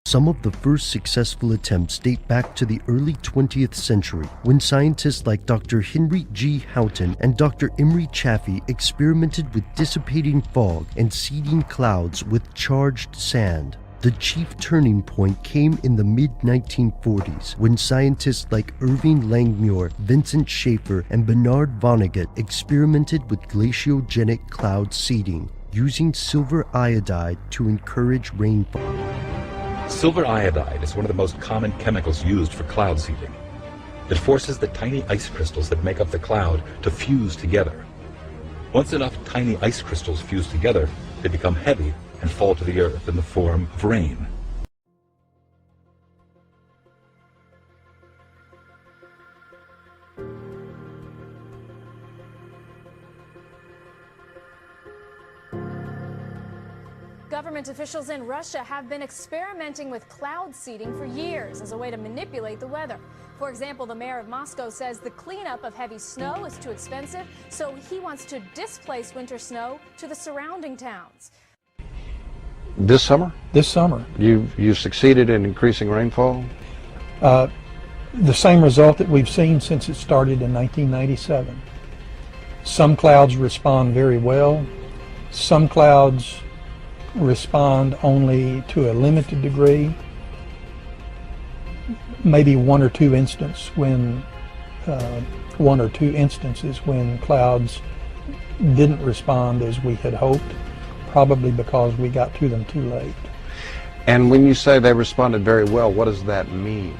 Some of the first successful attempts date back to the early 20th century, when scientists like Dr. Henry G. Houghton and Dr. Emery Chaffee experimented with dissipating fog and seeding clouds with charged sand. The chief turning point came in the mid-1940s, when scientists like Irving Langmuir, Vincent Schaefer, and Bernard Vonnegut experimented with glaciogenic cloud seeding, using silver iodide to encourage rainfall. Silver iodide is one of the most common chemicals used for cloud seeding. It forces the tiny ice crystals that make up the cloud to fuse together. Once enough tiny ice crystals fuse together, they become heavy and fall to the earth in the form of rain. Government officials in Russia have been experimenting with cloud seeding for years as a way to manipulate the weather. For example, the mayor of Moscow says the cleanup of heavy snow is too expensive, so he wants to displace winter snow to the surrounding towns. This summer? This summer. You succeeded in increasing rainfall? The same result that we've seen since it started in 1997. Some clouds respond very well. Some clouds respond only to a limited degree. Maybe one or two instances when clouds didn't respond as we had hoped, probably because we got to them too late. And when you say they responded very well, what does that mean?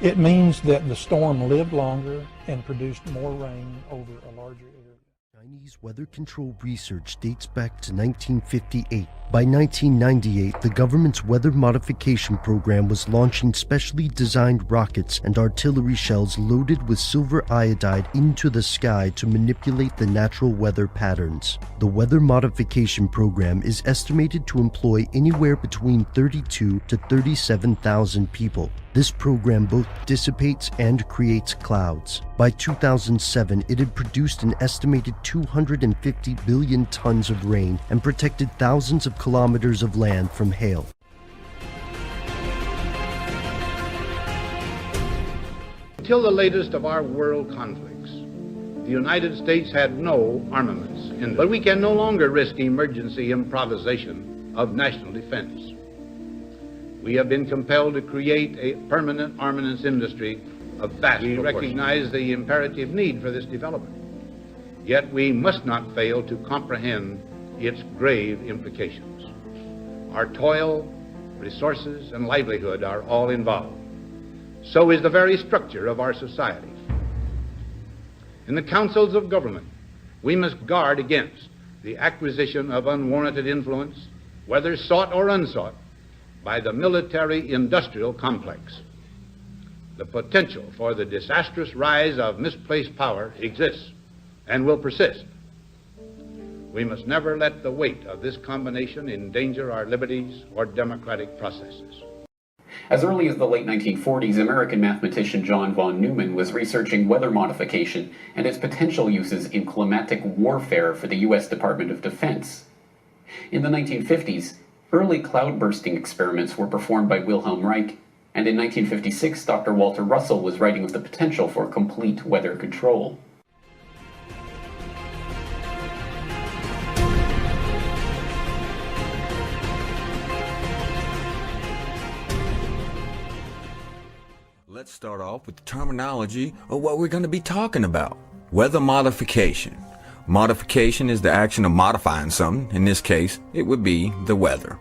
It means that the storm lived longer and produced more rain over a larger area. Chinese weather control research dates back to 1958. By 1998, the government's weather modification program was launching specially designed rockets and artillery shells loaded with silver iodide into the sky to manipulate the natural weather patterns. The weather modification program is estimated to employ anywhere between 32 to 37,000 people. This program both dissipates and creates clouds. By 2007, it had produced an estimated 250 billion tons of rain and protected thousands of kilometers of land from hail. Until the latest of our world conflicts, the United States had no armaments, but we can no longer risk emergency improvisation of national defense. We have been compelled to create a permanent armaments industry of vast proportions. We recognize the imperative need for this development, yet we must not fail to comprehend its grave implications. Our toil, resources, and livelihood are all involved. So is the very structure of our society. In the councils of government, we must guard against the acquisition of unwarranted influence, whether sought or unsought, by the military-industrial complex. The potential for the disastrous rise of misplaced power exists and will persist. We must never let the weight of this combination endanger our liberties or democratic processes. As early as the late 1940s, American mathematician John von Neumann was researching weather modification and its potential uses in climatic warfare for the U.S. Department of Defense. In the 1950s, early cloud-bursting experiments were performed by Wilhelm Reich, and in 1956, Dr. Walter Russell was writing of the potential for complete weather control. Let's start off with the terminology of what we're going to be talking about. Weather modification. Modification is the action of modifying something. In this case, it would be the weather.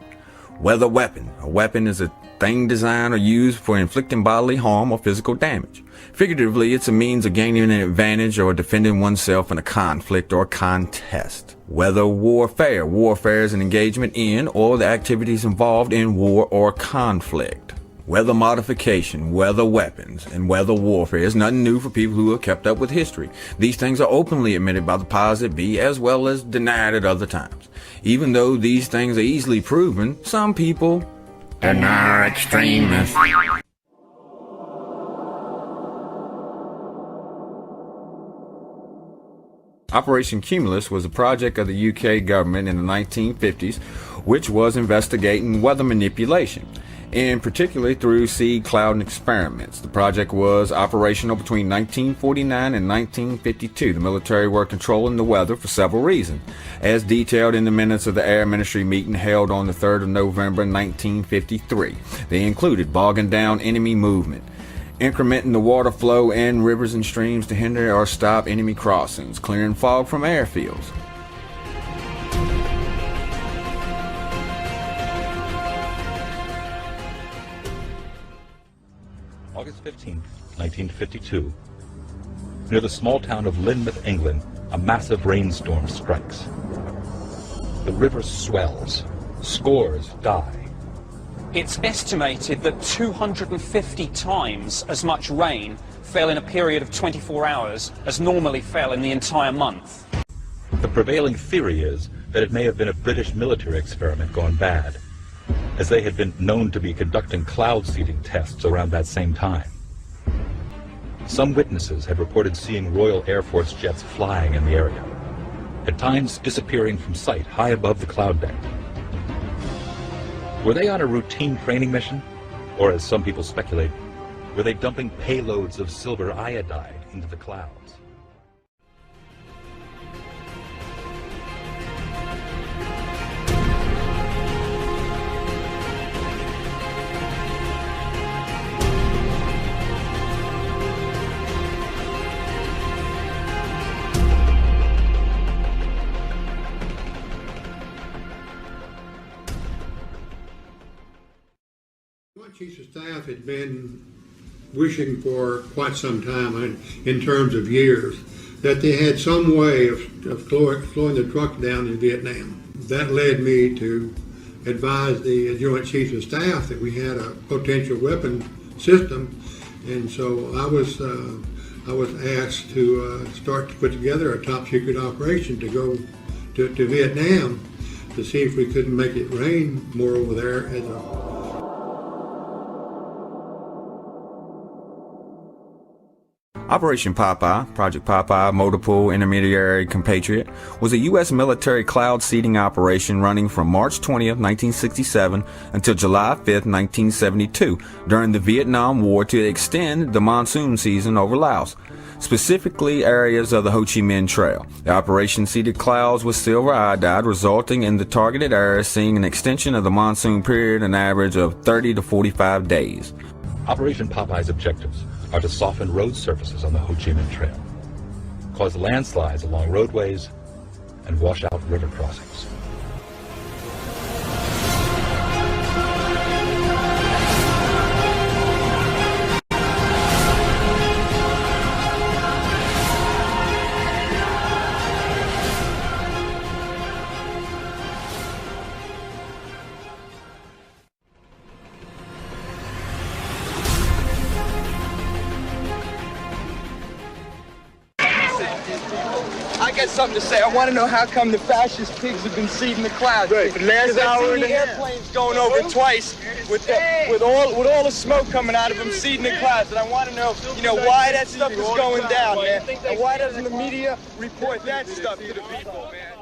Weather weapon. A weapon is a thing designed or used for inflicting bodily harm or physical damage. Figuratively, it's a means of gaining an advantage or defending oneself in a conflict or contest. Weather warfare. Warfare is an engagement in or the activities involved in war or conflict. Weather modification, weather weapons, and weather warfare is nothing new for people who have kept up with history. These things are openly admitted by the powers that be as well as denied at other times. Even though these things are easily proven, some people are extremists. Operation Cumulus was a project of the UK government in the 1950s, which was investigating weather manipulation, and particularly through seed cloud experiments. The project was operational between 1949 and 1952. The military were controlling the weather for several reasons, as detailed in the minutes of the Air Ministry meeting held on the 3rd of November 1953. They included bogging down enemy movement, incrementing the water flow in rivers and streams to hinder or stop enemy crossings, clearing fog from airfields. August 15, 1952. Near the small town of Lynmouth, England, a massive rainstorm strikes. The river swells. Scores die. It's estimated that 250 times as much rain fell in a period of 24 hours as normally fell in the entire month. The prevailing theory is that it may have been a British military experiment gone bad, as they had been known to be conducting cloud seeding tests around that same time. Some witnesses had reported seeing Royal Air Force jets flying in the area, at times disappearing from sight high above the cloud bank. Were they on a routine training mission? Or, as some people speculate, were they dumping payloads of silver iodide into the clouds? Chiefs of Staff had been wishing for quite some time, in terms of years, that they had some way of slowing the truck down in Vietnam. That led me to advise the Joint Chiefs of Staff that we had a potential weapon system, and so I was asked to start to put together a top secret operation to go to Vietnam to see if we couldn't make it rain more over there as a Operation Popeye, Project Popeye, Multiple Intermediary Compatriot, was a U.S. military cloud seeding operation running from March 20th, 1967 until July 5th, 1972, during the Vietnam War to extend the monsoon season over Laos, specifically areas of the Ho Chi Minh Trail. The operation seeded clouds with silver iodide, resulting in the targeted areas seeing an extension of the monsoon period an average of 30 to 45 days. Operation Popeye's objectives are to soften road surfaces on the Ho Chi Minh Trail, cause landslides along roadways, and wash out river crossings. I got something to say. I want to know how come the fascist pigs have been seeding the clouds. Right. Last hour and a half. Airplanes going over twice with all the smoke coming out of them seeding the clouds. And I want to know, why that stuff is going down, man. And why doesn't the media report that stuff to the people, man?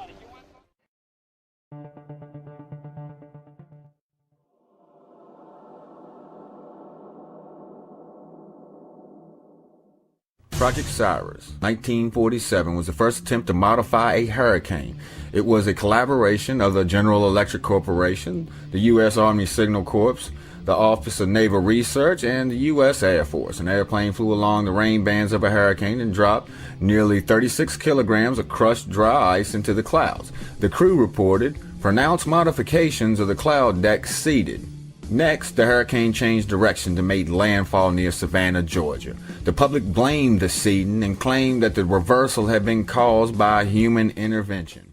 Project Cyrus, 1947, was the first attempt to modify a hurricane. It was a collaboration of the General Electric Corporation, the U.S. Army Signal Corps, the Office of Naval Research, and the U.S. Air Force. An airplane flew along the rain bands of a hurricane and dropped nearly 36 kilograms of crushed dry ice into the clouds. The crew reported pronounced modifications of the cloud deck seeded. Next, the hurricane changed direction to make landfall near Savannah, Georgia. The public blamed the seeding and claimed that the reversal had been caused by human intervention.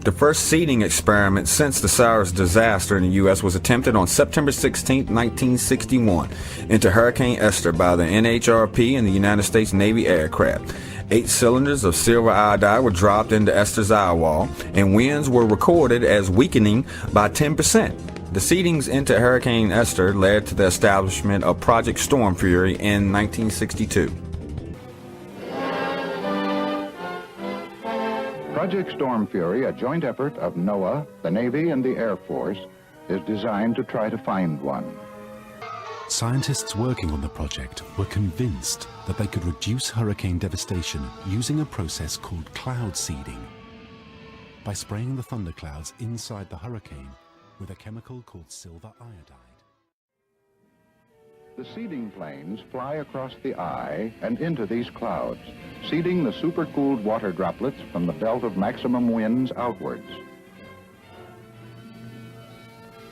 The first seeding experiment since the Cyrus disaster in the U.S. was attempted on September 16, 1961, into Hurricane Esther by the NHRP and the United States Navy aircraft. 8 cylinders of silver iodide were dropped into Esther's eye wall, and winds were recorded as weakening by 10%. The seedings into Hurricane Esther led to the establishment of Project Storm Fury in 1962. Project Storm Fury, a joint effort of NOAA, the Navy, and the Air Force, is designed to try to find one. Scientists working on the project were convinced that they could reduce hurricane devastation using a process called cloud seeding, by spraying the thunderclouds inside the hurricane with a chemical called silver iodide. The seeding planes fly across the eye and into these clouds, seeding the supercooled water droplets from the belt of maximum winds outwards.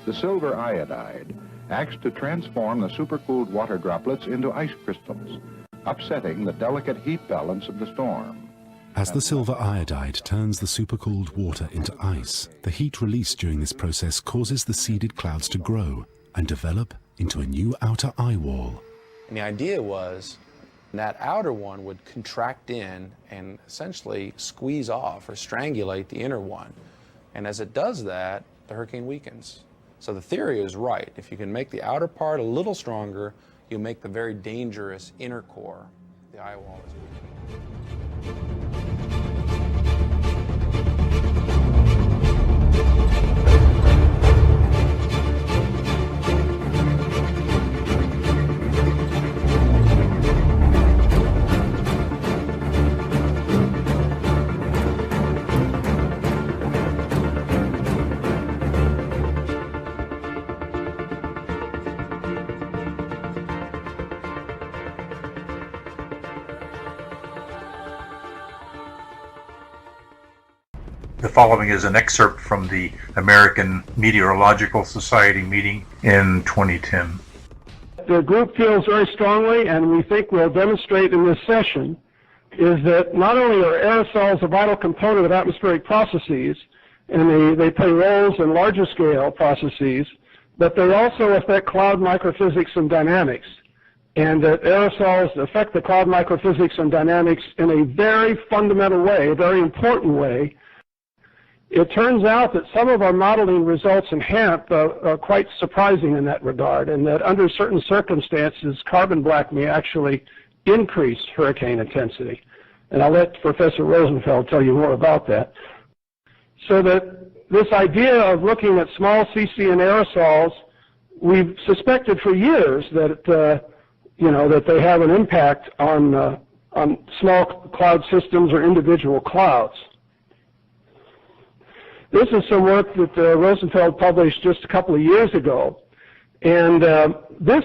The silver iodide acts to transform the supercooled water droplets into ice crystals, upsetting the delicate heat balance of the storm. As the silver iodide turns the supercooled water into ice, the heat released during this process causes the seeded clouds to grow and develop into a new outer eye wall. And the idea was that outer one would contract in and essentially squeeze off or strangulate the inner one. And as it does that, the hurricane weakens. So the theory is right. If you can make the outer part a little stronger, you'll make the very dangerous inner core the eye wall is weakening. The following is an excerpt from the American Meteorological Society meeting in 2010. The group feels very strongly, and we think we'll demonstrate in this session, is that not only are aerosols a vital component of atmospheric processes, and they play roles in larger scale processes, but they also affect cloud microphysics and dynamics, and that aerosols affect the cloud microphysics and dynamics in a very fundamental way, a very important way. It turns out that some of our modeling results in H.A.A.R.P are quite surprising in that regard, and that under certain circumstances, carbon black may actually increase hurricane intensity. And I'll let Professor Rosenfeld tell you more about that. So that this idea of looking at small CC and aerosols, we've suspected for years that, that they have an impact on small cloud systems or individual clouds. This is some work that Rosenfeld published just a couple of years ago, and this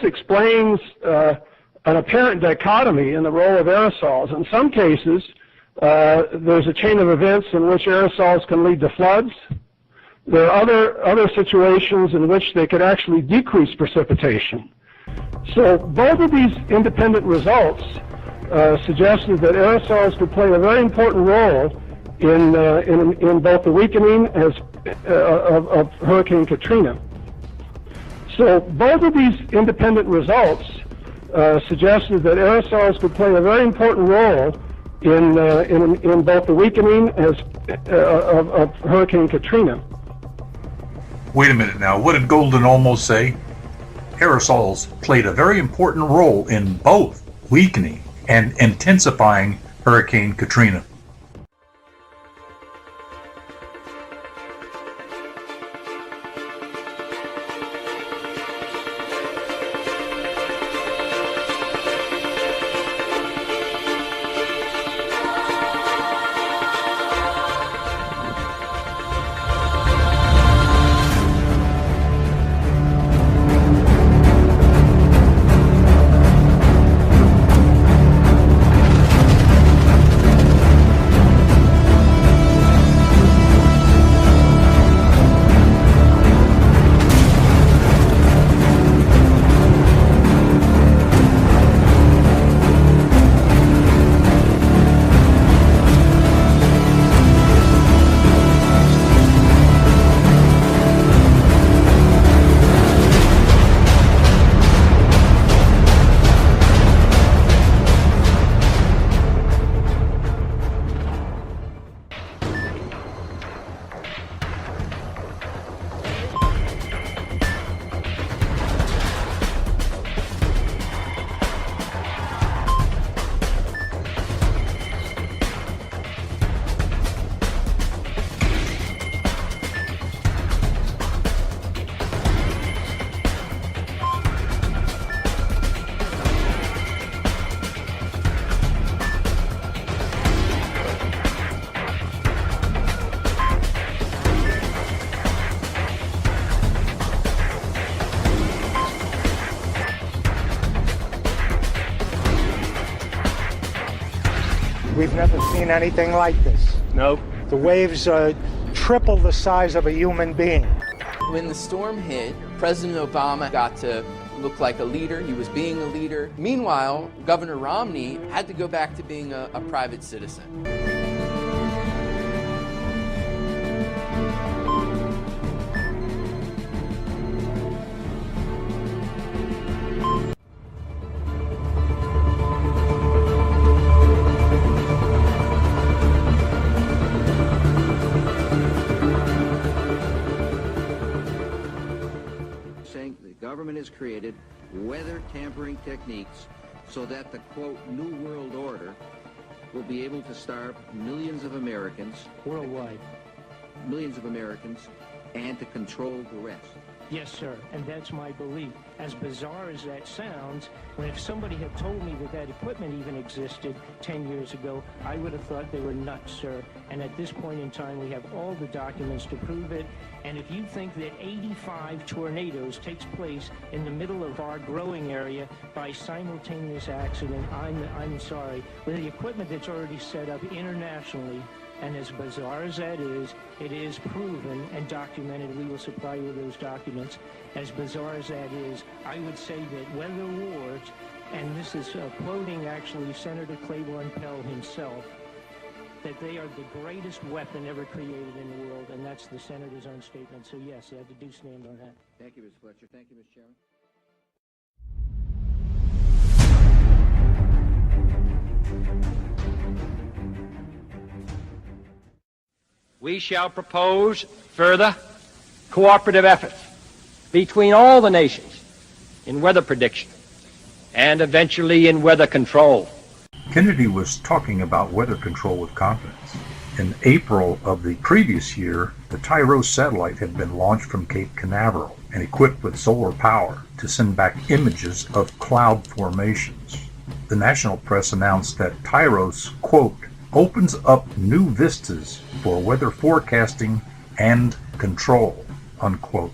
explains an apparent dichotomy in the role of aerosols. In some cases, there's a chain of events in which aerosols can lead to floods. There are other situations in which they could actually decrease precipitation. So both of these independent results suggested that aerosols could play a very important role in both the weakening of Hurricane Katrina. So both of these independent results suggested that aerosols could play a very important role in both the weakening of Hurricane Katrina. Wait a minute now, what did Golden almost say? Aerosols played a very important role in both weakening and intensifying Hurricane Katrina. We've never seen anything like this. Nope. The waves are triple the size of a human being. When the storm hit, President Obama got to look like a leader. He was being a leader. Meanwhile, Governor Romney had to go back to being a private citizen. Has created weather tampering techniques so that the, quote, New World Order will be able to starve millions of Americans. Worldwide. Millions of Americans, and to control the rest. Yes, sir, and that's my belief. As bizarre as that sounds, when if somebody had told me that that equipment even existed 10 years ago, I would have thought they were nuts, sir. And at this point in time, we have all the documents to prove it. And if you think that 85 tornadoes takes place in the middle of our growing area by simultaneous accident, I'm sorry. With the equipment that's already set up internationally, and as bizarre as that is, it is proven and documented. We will supply you with those documents. As bizarre as that is, I would say that weather wars, and this is quoting actually Senator Claiborne Pell himself, that they are the greatest weapon ever created in the world, and that's the Senator's own statement. So yes, I do stand on that. Thank you, Mr. Fletcher. Thank you, Mr. Chairman. We shall propose further cooperative efforts between all the nations in weather prediction and eventually in weather control. Kennedy was talking about weather control with confidence. In April of the previous year, the TIROS satellite had been launched from Cape Canaveral and equipped with solar power to send back images of cloud formations. The national press announced that TIROS, quote, opens up new vistas for weather forecasting and control, unquote.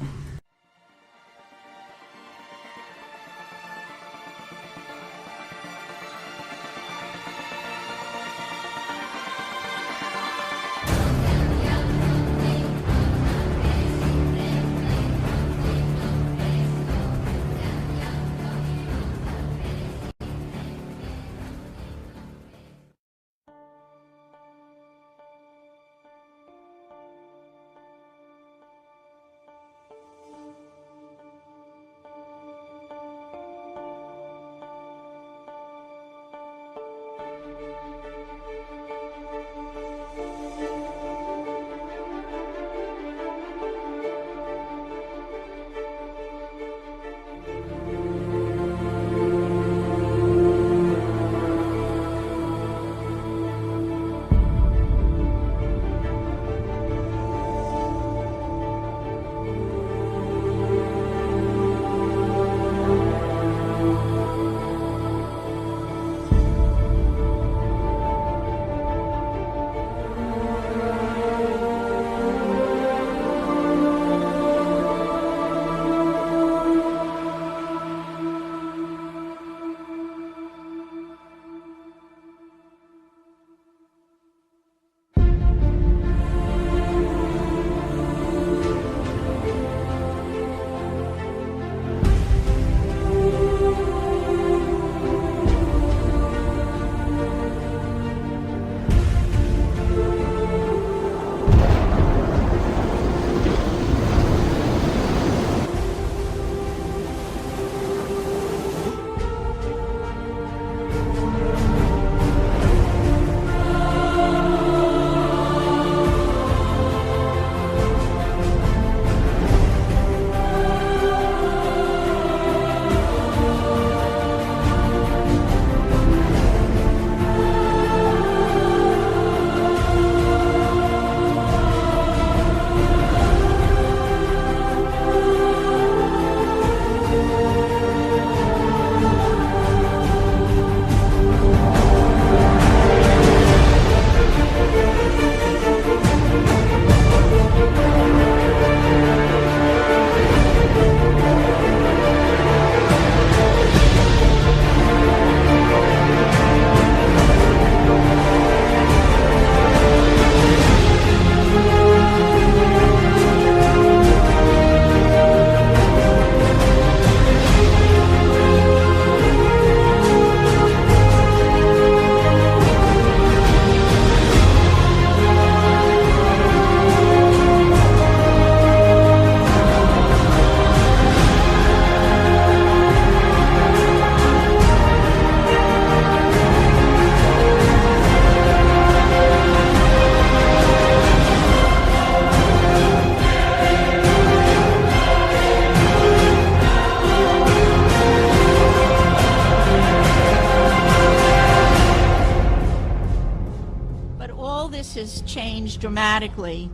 changed dramatically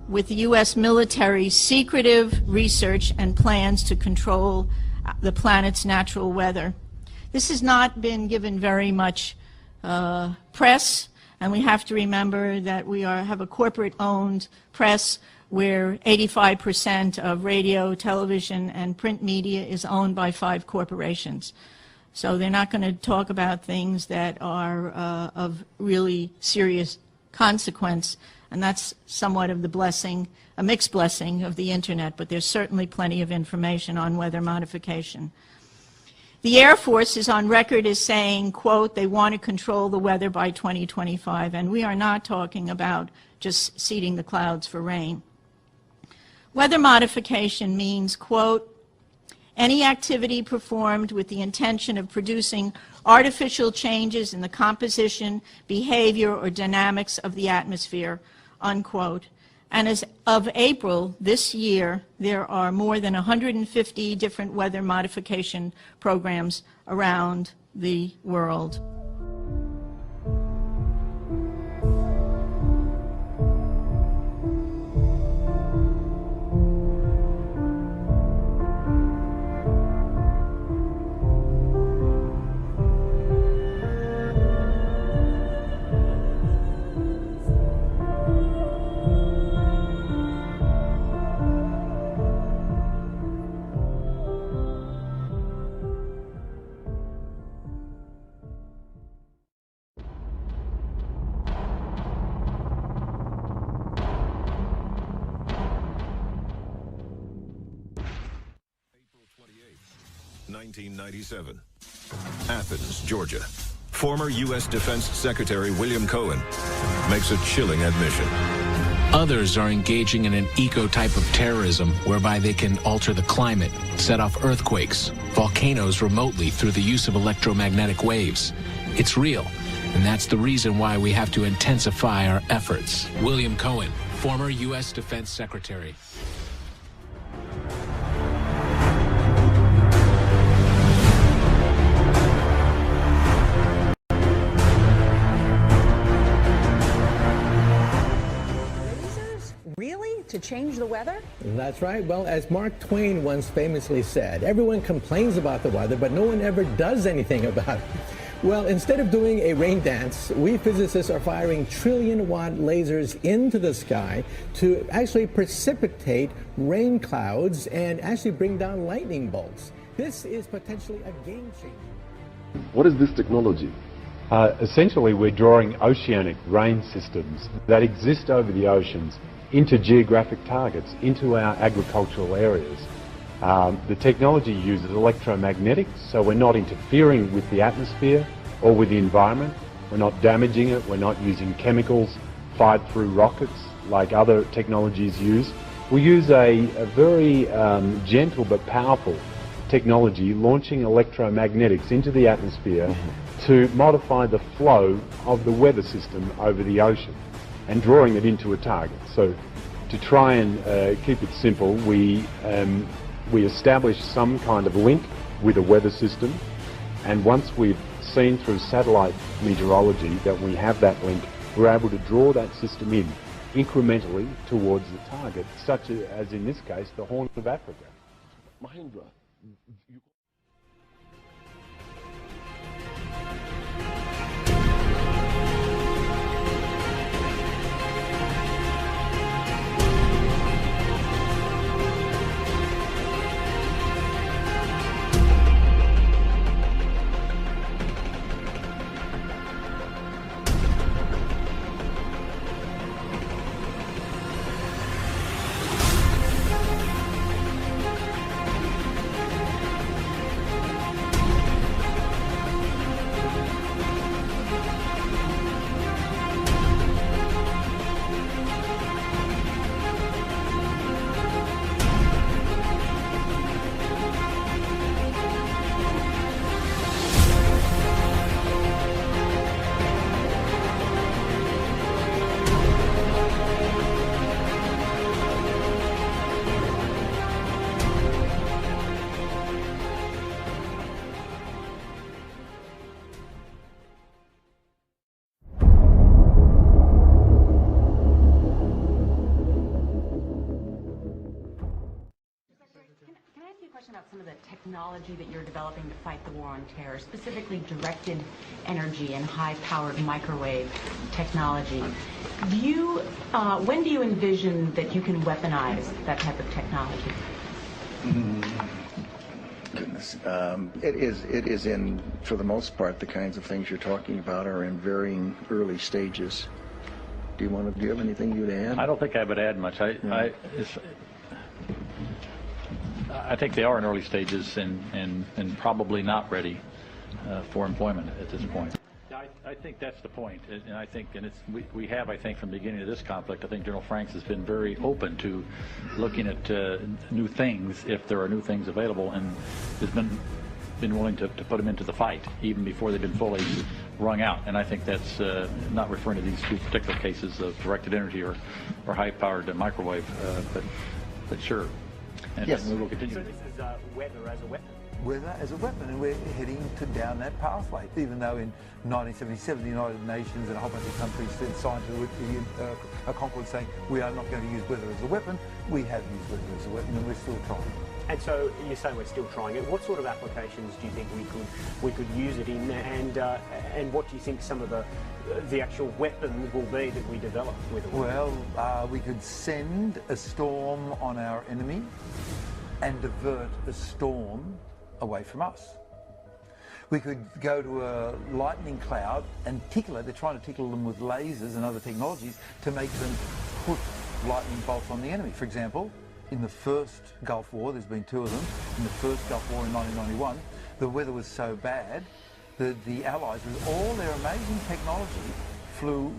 with the U.S. military's secretive research and plans to control the planet's natural weather. This has not been given very much press, and we have to remember that we have a corporate-owned press where 85% of radio, television, and print media is owned by 5 corporations. So they're not going to talk about things that are of really serious consequence, and that's somewhat of the blessing, a mixed blessing of the Internet, but there's certainly plenty of information on weather modification. The Air Force is on record as saying, quote, they want to control the weather by 2025, and we are not talking about just seeding the clouds for rain. Weather modification means, quote, any activity performed with the intention of producing artificial changes in the composition, behavior, or dynamics of the atmosphere, unquote. And as of April this year, there are more than 150 different weather modification programs around the world. April 1997. Athens, Georgia. Former U.S. Defense Secretary William Cohen makes a chilling admission. Others are engaging in an eco-type of terrorism whereby they can alter the climate, set off earthquakes, volcanoes remotely through the use of electromagnetic waves. It's real, and that's the reason why we have to intensify our efforts. William Cohen, former U.S. Defense Secretary. To change the weather? That's right. Well, as Mark Twain once famously said, everyone complains about the weather, but no one ever does anything about it. Well, instead of doing a rain dance, we physicists are firing trillion-watt lasers into the sky to actually precipitate rain clouds and actually bring down lightning bolts. This is potentially a game changer. What is this technology? Essentially, we're drawing oceanic rain systems that exist over the oceans into geographic targets, into our agricultural areas. The technology uses electromagnetics, so we're not interfering with the atmosphere or with the environment. We're not damaging it. We're not using chemicals fired through rockets like other technologies use. We use a very gentle but powerful technology, launching electromagnetics into the atmosphere to modify the flow of the weather system over the ocean and drawing it into a target. So to try and keep it simple, we establish some kind of link with a weather system, and once we've seen through satellite meteorology that we have that link, we're able to draw that system in incrementally towards the target, such as in this case the Horn of Africa. Mahendra, question about some of the technology that you're developing to fight the war on terror, specifically directed energy and high-powered microwave technology. When do you envision that you can weaponize that type of technology? Goodness, it is in, for the most part, the kinds of things you're talking about are in varying early stages. Do you have anything you'd add? I don't think I would add much. I think they are in early stages and probably not ready for employment at this point. I think that's the point, and I think, and we have, I think, from the beginning of this conflict, I think General Franks has been very open to looking at new things if there are new things available, and has been willing to put them into the fight even before they've been fully wrung out. And I think that's not referring to these two particular cases of directed energy or high-powered microwave, but sure. And yes. We will continue. So this is weather as a weapon. Weather as a weapon, and we're heading down that pathway. Even though in 1977 the United Nations and a whole bunch of countries signed to a concord saying we are not going to use weather as a weapon, we have used weather as a weapon, and we're still trying. And so you're saying we're still trying it. What sort of applications do you think we could use it in, and what do you think some of the actual weapons will be that we develop with it? Well, we could send a storm on our enemy and divert a storm away from us. We could go to a lightning cloud and tickle it. They're trying to tickle them with lasers and other technologies to make them put lightning bolts on the enemy. For example, in the first Gulf War, there's been two of them, in the first Gulf War in 1991, the weather was so bad that the Allies, with all their amazing technology, flew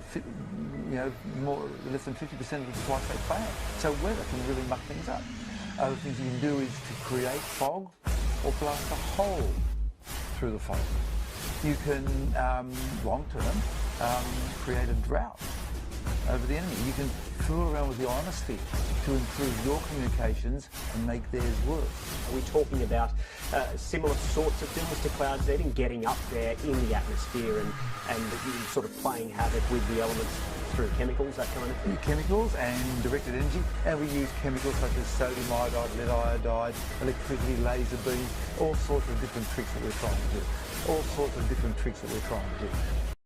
less than 50% of the flights they planned. So weather can really muck things up. Other things you can do is to create fog or blast a hole through the fog. You can, long term, create a drought over the enemy. You can fool around with the ionosphere to improve your communications and make theirs worse. Are we talking about similar sorts of things to cloud seeding, getting up there in the atmosphere and sort of playing havoc with the elements through chemicals, that kind of thing? Chemicals and directed energy, and we use chemicals such as sodium iodide, lead iodide, electricity, laser beams, all sorts of different tricks that we're trying to do.